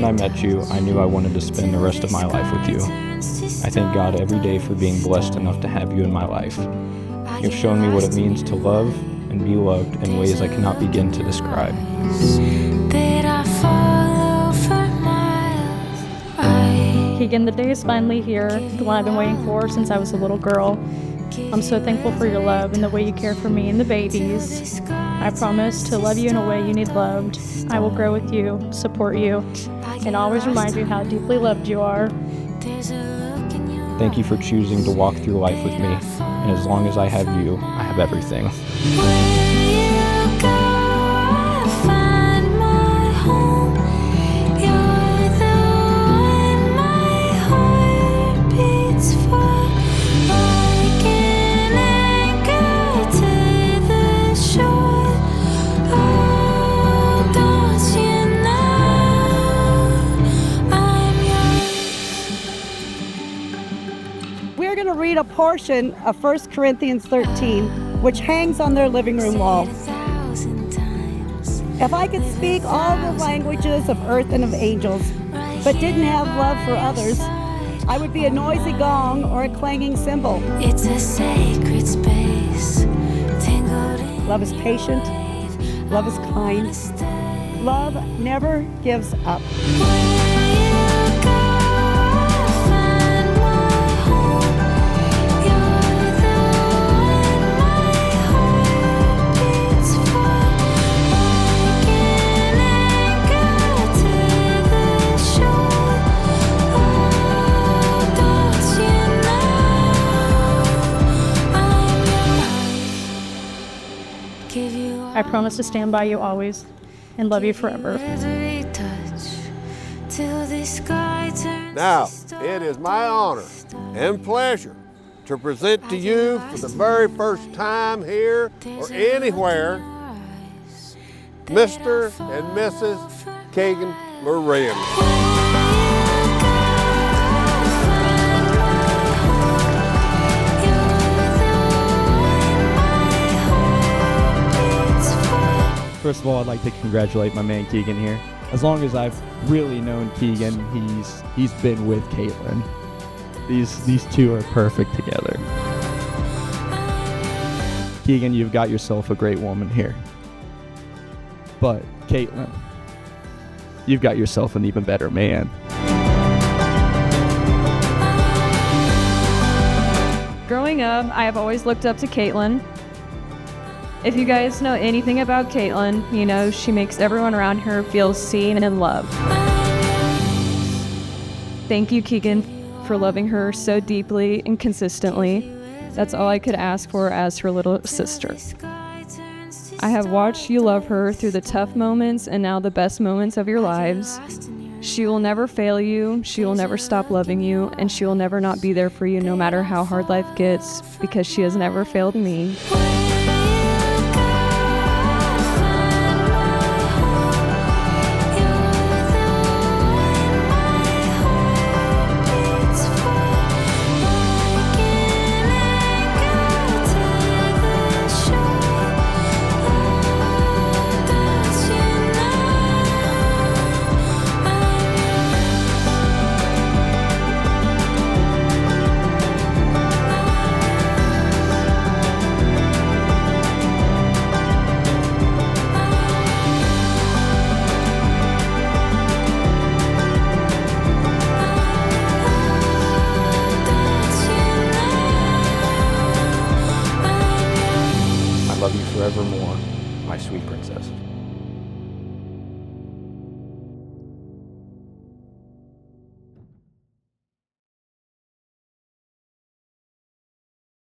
I met you, I knew I wanted to spend the rest of my life with you. I thank God every day for being blessed enough to have you in my life. You've shown me what it means to love and be loved in ways I cannot begin to describe. Keegan, the day is finally here, the one I've been waiting for since I was a little girl. I'm so thankful for your love and the way you care for me and the babies. I promise to love you in a way you need loved. I will grow with you, support you, and always remind you how deeply loved you are. Thank you for choosing to walk through life with me, and as long as I have you, I have everything. We're going to read a portion of 1 Corinthians 13, which hangs on their living room wall. If I could speak all the languages of earth and of angels, but didn't have love for others, I would be a noisy gong or a clanging cymbal. It's a sacred space. Love is patient. Love is kind. Love never gives up. I promise to stand by you always and love you forever. Now, it is my honor and pleasure to present to you for the very first time here or anywhere, Mr. and Mrs. Keegan Marie. First of all, I'd like to congratulate my man Keegan here. As long as I've really known Keegan, he's been with Katelyn. These two are perfect together. Keegan, you've got yourself a great woman here. But Katelyn, you've got yourself an even better man. Growing up, I have always looked up to Katelyn. If you guys know anything about Katelyn, you know she makes everyone around her feel seen and loved. Thank you, Keegan, for loving her so deeply and consistently. That's all I could ask for as her little sister. I have watched you love her through the tough moments and now the best moments of your lives. She will never fail you, she will never stop loving you, and she will never not be there for you no matter how hard life gets, because she has never failed me. I love you forevermore, my sweet princess.